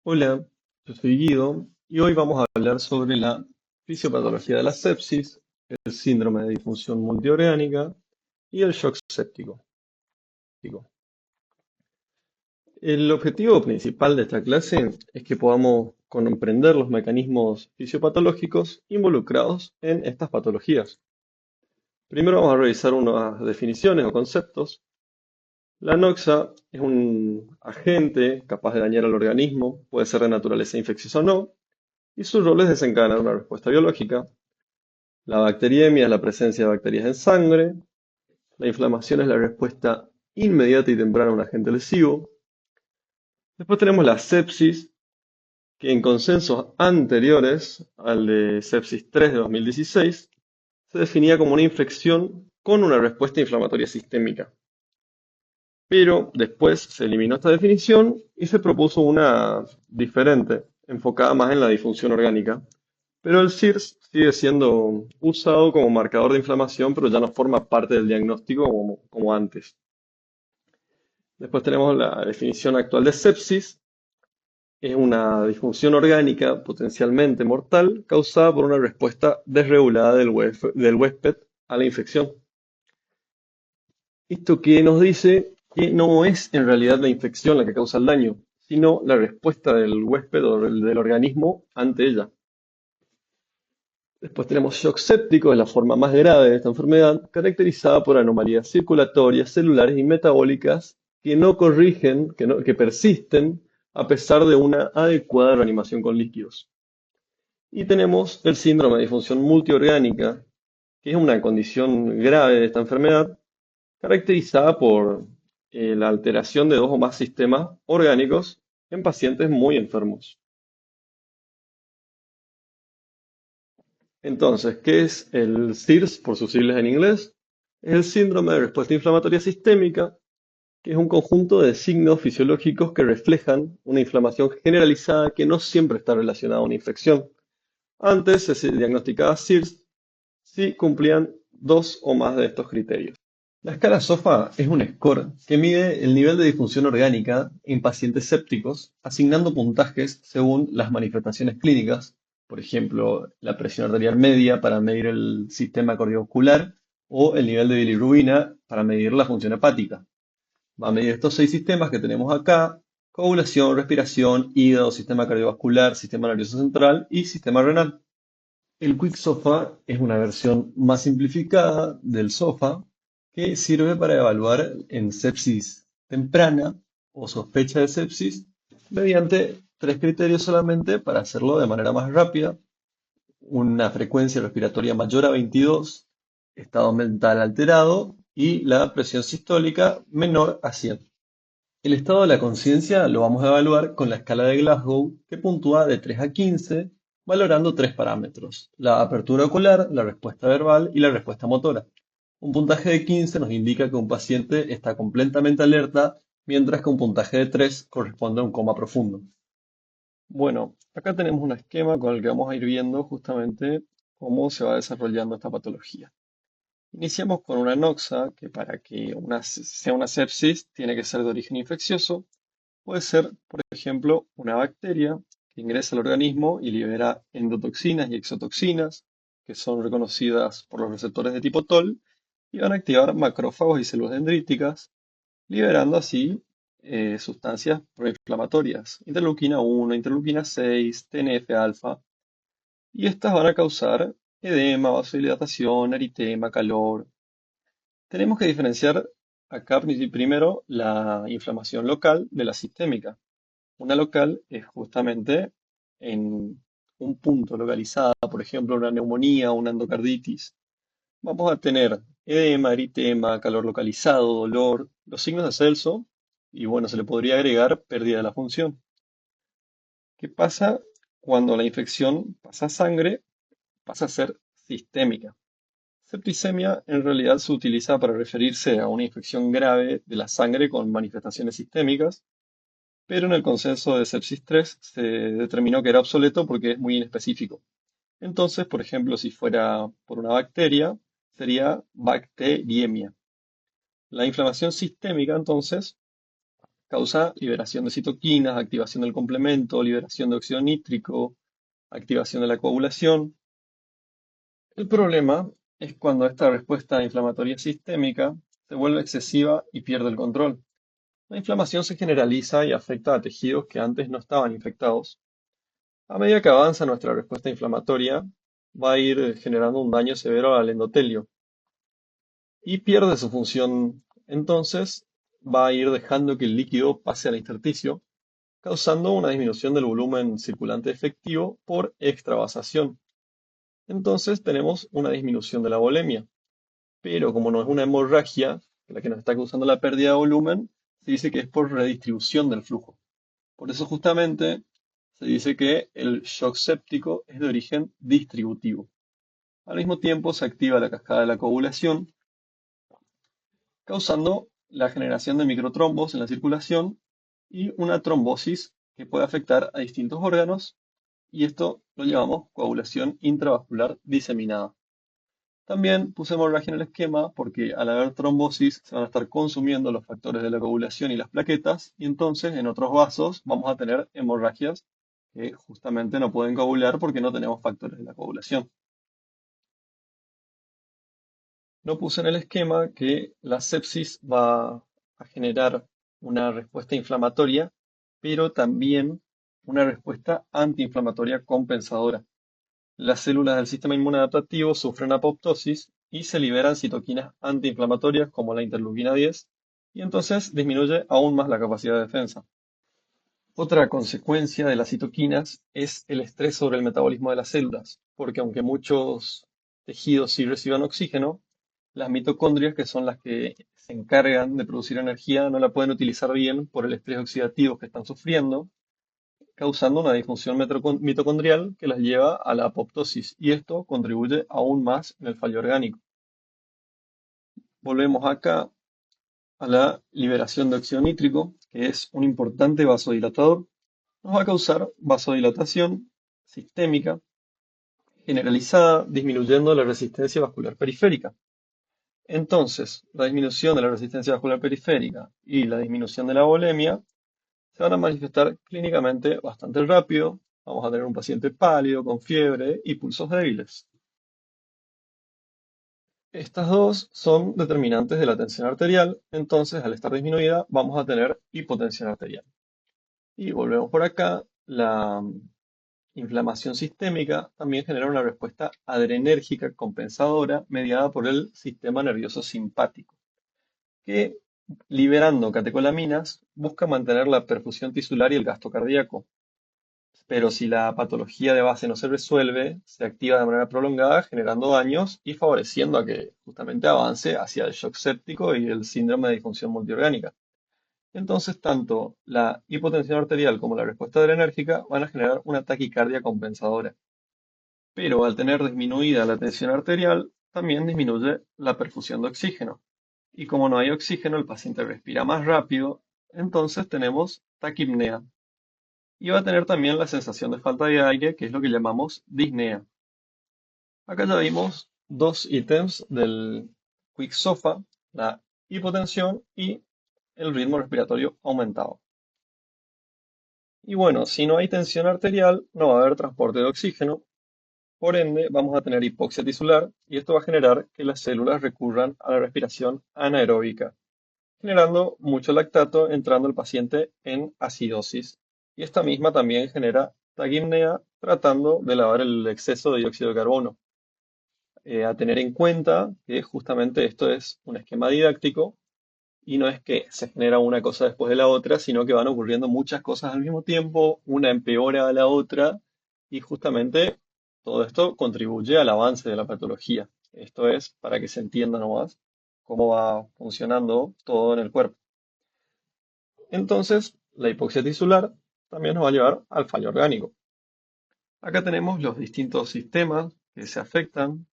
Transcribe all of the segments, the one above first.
Hola, yo soy Guido y hoy vamos a hablar sobre la fisiopatología de la sepsis, el síndrome de disfunción multiorgánica y el shock séptico. El objetivo principal de esta clase es que podamos comprender los mecanismos fisiopatológicos involucrados en estas patologías. Primero vamos a revisar unas definiciones o conceptos. La noxa es un agente capaz de dañar al organismo, puede ser de naturaleza infecciosa o no, y su rol es desencadenar una respuesta biológica. La bacteriemia es la presencia de bacterias en sangre. La inflamación es la respuesta inmediata y temprana a un agente lesivo. Después tenemos la sepsis, que en consensos anteriores al de sepsis 3 de 2016 se definía como una infección con una respuesta inflamatoria sistémica. Pero después se eliminó esta definición y se propuso una diferente, enfocada más en la disfunción orgánica. Pero el SIRS sigue siendo usado como marcador de inflamación, pero ya no forma parte del diagnóstico como antes. Después tenemos la definición actual de sepsis. Es una disfunción orgánica potencialmente mortal causada por una respuesta desregulada del huésped a la infección. Esto que nos dice que no es en realidad la infección la que causa el daño, sino la respuesta del huésped o del organismo ante ella. Después tenemos shock séptico, es la forma más grave de esta enfermedad, caracterizada por anomalías circulatorias, celulares y metabólicas que no corrigen, que persisten a pesar de una adecuada reanimación con líquidos. Y tenemos el síndrome de disfunción multiorgánica, que es una condición grave de esta enfermedad, caracterizada por la alteración de dos o más sistemas orgánicos en pacientes muy enfermos. Entonces, ¿qué es el SIRS por sus siglas en inglés? Es el síndrome de respuesta inflamatoria sistémica, que es un conjunto de signos fisiológicos que reflejan una inflamación generalizada que no siempre está relacionada a una infección. Antes se diagnosticaba SIRS si cumplían dos o más de estos criterios. La escala SOFA es un score que mide el nivel de disfunción orgánica en pacientes sépticos, asignando puntajes según las manifestaciones clínicas, por ejemplo, la presión arterial media para medir el sistema cardiovascular o el nivel de bilirrubina para medir la función hepática. Va a medir estos seis sistemas que tenemos acá: coagulación, respiración, hígado, sistema cardiovascular, sistema nervioso central y sistema renal. El Quick SOFA es una versión más simplificada del SOFA que sirve para evaluar en sepsis temprana o sospecha de sepsis mediante tres criterios solamente para hacerlo de manera más rápida: una frecuencia respiratoria mayor a 22, estado mental alterado y la presión sistólica menor a 100. El estado de la conciencia lo vamos a evaluar con la escala de Glasgow, que puntúa de 3 a 15, valorando tres parámetros: la apertura ocular, la respuesta verbal y la respuesta motora. Un puntaje de 15 nos indica que un paciente está completamente alerta, mientras que un puntaje de 3 corresponde a un coma profundo. Bueno, acá tenemos un esquema con el que vamos a ir viendo justamente cómo se va desarrollando esta patología. Iniciamos con una noxa, que para que sea una sepsis tiene que ser de origen infeccioso. Puede ser, por ejemplo, una bacteria que ingresa al organismo y libera endotoxinas y exotoxinas, que son reconocidas por los receptores de tipo TOL, y van a activar macrófagos y células dendríticas, liberando así sustancias proinflamatorias: interleuquina 1, interleuquina 6, TNF-alfa, y estas van a causar edema, vasodilatación, eritema, calor. Tenemos que diferenciar acá primero la inflamación local de la sistémica. Una local es justamente en un punto localizada, por ejemplo, una neumonía o una endocarditis. Vamos a tener edema, eritema, calor localizado, dolor, los signos de Celso, y bueno, se le podría agregar pérdida de la función. ¿Qué pasa cuando la infección pasa a sangre? Pasa a ser sistémica. Septicemia en realidad se utiliza para referirse a una infección grave de la sangre con manifestaciones sistémicas, pero en el consenso de sepsis 3 se determinó que era obsoleto porque es muy inespecífico. Entonces, por ejemplo, si fuera por una bacteria, sería bacteriemia. La inflamación sistémica, entonces, Causa liberación de citoquinas, activación del complemento, liberación de óxido nítrico, activación de la coagulación. El problema es cuando esta respuesta inflamatoria sistémica se vuelve excesiva y pierde el control. La inflamación se generaliza y afecta a tejidos que antes no estaban infectados. A medida que avanza nuestra respuesta inflamatoria, va a ir generando un daño severo al endotelio y pierde su función. Entonces, va a ir dejando que el líquido pase al intersticio, causando una disminución del volumen circulante efectivo por extravasación. Entonces, tenemos una disminución de la volemia. Pero como no es una hemorragia, la que nos está causando la pérdida de volumen, se dice que es por redistribución del flujo. Por eso justamente se dice que el shock séptico es de origen distributivo. Al mismo tiempo se activa la cascada de la coagulación, causando la generación de microtrombos en la circulación y una trombosis que puede afectar a distintos órganos, y esto lo llamamos coagulación intravascular diseminada. También puse hemorragia en el esquema porque al haber trombosis se van a estar consumiendo los factores de la coagulación y las plaquetas, y entonces en otros vasos vamos a tener hemorragias que justamente no pueden coagular porque no tenemos factores de la coagulación. No puse en el esquema que la sepsis va a generar una respuesta inflamatoria, pero también una respuesta antiinflamatoria compensadora. Las células del sistema inmunológico sufren apoptosis y se liberan citoquinas antiinflamatorias como la interleuquina 10, y entonces disminuye aún más la capacidad de defensa. Otra consecuencia de las citoquinas es el estrés sobre el metabolismo de las células, porque aunque muchos tejidos sí reciban oxígeno, las mitocondrias, que son las que se encargan de producir energía, no la pueden utilizar bien por el estrés oxidativo que están sufriendo, causando una disfunción mitocondrial que las lleva a la apoptosis, y esto contribuye aún más en el fallo orgánico. Volvemos acá a la liberación de óxido nítrico, que es un importante vasodilatador. Nos va a causar vasodilatación sistémica generalizada, disminuyendo la resistencia vascular periférica. Entonces, la disminución de la resistencia vascular periférica y la disminución de la volemia se van a manifestar clínicamente bastante rápido. Vamos a tener un paciente pálido, con fiebre y pulsos débiles. Estas dos son determinantes de la tensión arterial, entonces al estar disminuida vamos a tener hipotensión arterial. Y volvemos por acá, la inflamación sistémica también genera una respuesta adrenérgica compensadora mediada por el sistema nervioso simpático, que liberando catecolaminas busca mantener la perfusión tisular y el gasto cardíaco. Pero si la patología de base no se resuelve, se activa de manera prolongada, generando daños y favoreciendo a que justamente avance hacia el shock séptico y el síndrome de disfunción multiorgánica. Entonces, tanto la hipotensión arterial como la respuesta adrenérgica van a generar una taquicardia compensadora. Pero al tener disminuida la tensión arterial, también disminuye la perfusión de oxígeno. Y como no hay oxígeno, el paciente respira más rápido, entonces tenemos taquipnea. Y va a tener también la sensación de falta de aire, que es lo que llamamos disnea. Acá ya vimos dos ítems del Quick SOFA, la hipotensión y el ritmo respiratorio aumentado. Y bueno, si no hay tensión arterial, no va a haber transporte de oxígeno, por ende vamos a tener hipoxia tisular, y esto va a generar que las células recurran a la respiración anaeróbica, generando mucho lactato, entrando el paciente en acidosis. Y esta misma también genera taquipnea, tratando de lavar el exceso de dióxido de carbono. A tener en cuenta que justamente esto es un esquema didáctico y no es que se genera una cosa después de la otra, sino que van ocurriendo muchas cosas al mismo tiempo, una empeora a la otra, y justamente todo esto contribuye al avance de la patología. Esto es para que se entienda nomás cómo va funcionando todo en el cuerpo. Entonces, la hipoxia tisular también nos va a llevar al fallo orgánico. Acá tenemos los distintos sistemas que se afectan,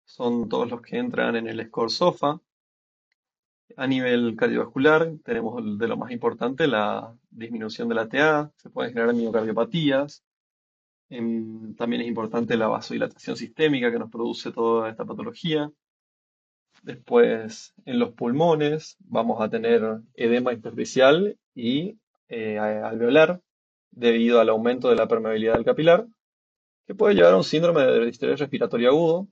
son todos los que entran en el score SOFA. A nivel cardiovascular, tenemos de lo más importante la disminución de la TA, se pueden generar miocardiopatías. También es importante la vasodilatación sistémica que nos produce toda esta patología. Después, en los pulmones, vamos a tener edema intersticial y alveolar debido al aumento de la permeabilidad del capilar, que puede llevar a un síndrome de distrés respiratorio agudo.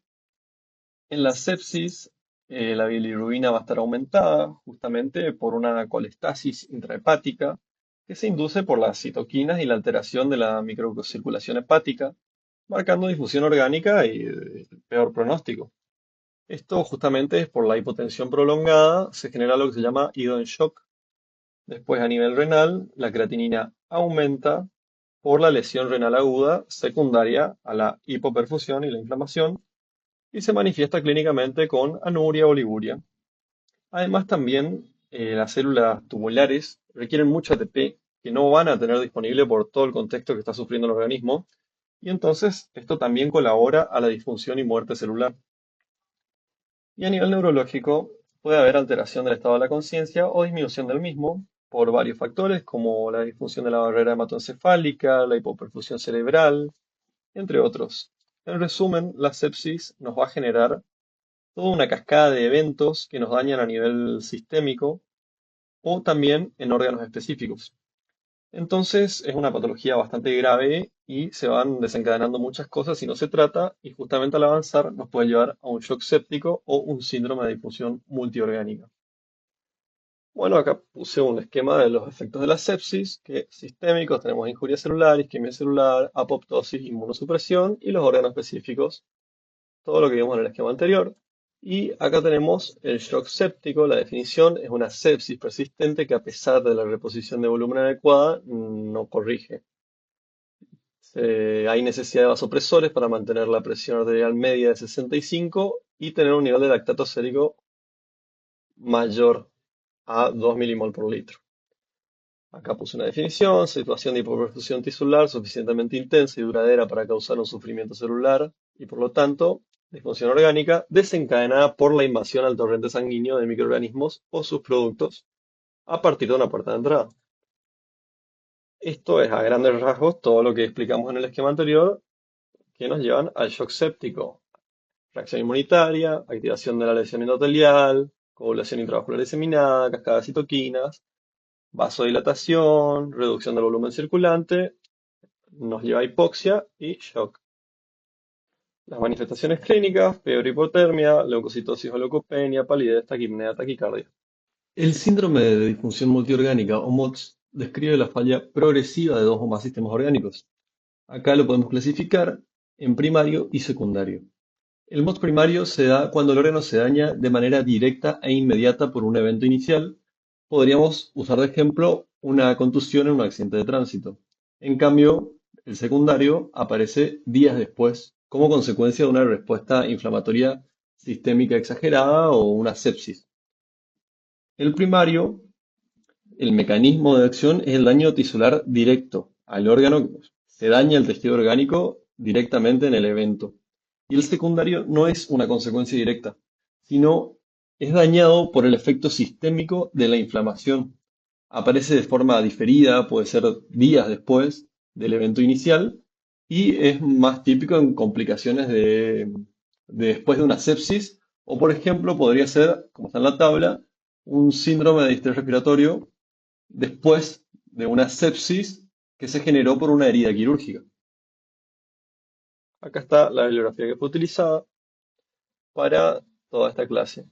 En la sepsis, la bilirrubina va a estar aumentada justamente por una colestasis intrahepática que se induce por las citoquinas y la alteración de la microcirculación hepática, marcando difusión orgánica y peor pronóstico. Esto justamente es por la hipotensión prolongada, se genera lo que se llama ido en shock. Después a nivel renal, la creatinina aumenta por la lesión renal aguda secundaria a la hipoperfusión y la inflamación y se manifiesta clínicamente con anuria o oliguria. Además también las células tumulares requieren mucho ATP que no van a tener disponible por todo el contexto que está sufriendo el organismo y entonces esto también colabora a la disfunción y muerte celular. Y a nivel neurológico, puede haber alteración del estado de la conciencia o disminución del mismo por varios factores como la disfunción de la barrera hematoencefálica, la hipoperfusión cerebral, entre otros. En resumen, la sepsis nos va a generar toda una cascada de eventos que nos dañan a nivel sistémico o también en órganos específicos. Entonces es una patología bastante grave y se van desencadenando muchas cosas si no se trata y justamente al avanzar nos puede llevar a un shock séptico o un síndrome de difusión multiorgánica. Bueno, acá puse un esquema de los efectos de la sepsis, que sistémicos tenemos injuria celular, isquemia celular, apoptosis, inmunosupresión y los órganos específicos, todo lo que vimos en el esquema anterior. Y acá tenemos el shock séptico. La definición es una sepsis persistente que a pesar de la reposición de volumen adecuada no corrige. Hay necesidad de vasopresores para mantener la presión arterial media de 65 y tener un nivel de lactato sérico mayor a 2 milimol por litro. Acá puse una definición: situación de hipoperfusión tisular suficientemente intensa y duradera para causar un sufrimiento celular y por lo tanto disfunción orgánica desencadenada por la invasión al torrente sanguíneo de microorganismos o sus productos a partir de una puerta de entrada. Esto es a grandes rasgos todo lo que explicamos en el esquema anterior que nos llevan al shock séptico: reacción inmunitaria, activación de la lesión endotelial, coagulación intravascular diseminada, cascada de citoquinas, vasodilatación, reducción del volumen circulante, nos lleva a hipoxia y shock. Las manifestaciones clínicas: fiebre, hipotermia, leucocitosis o leucopenia, palidez, taquipnea, taquicardia. El síndrome de disfunción multiorgánica o MOTS describe la falla progresiva de dos o más sistemas orgánicos. Acá lo podemos clasificar en primario y secundario. El MOTS primario se da cuando el órgano se daña de manera directa e inmediata por un evento inicial. Podríamos usar de ejemplo una contusión en un accidente de tránsito. En cambio, el secundario aparece días después como consecuencia de una respuesta inflamatoria sistémica exagerada o una sepsis. El primario, el mecanismo de acción es el daño tisular directo al órgano. Se daña el tejido orgánico directamente en el evento. Y el secundario no es una consecuencia directa, sino es dañado por el efecto sistémico de la inflamación. Aparece de forma diferida, puede ser días después del evento inicial, y es más típico en complicaciones de después de una sepsis, o por ejemplo podría ser, como está en la tabla, un síndrome de distrés respiratorio después de una sepsis que se generó por una herida quirúrgica. Acá está la bibliografía que fue utilizada para toda esta clase.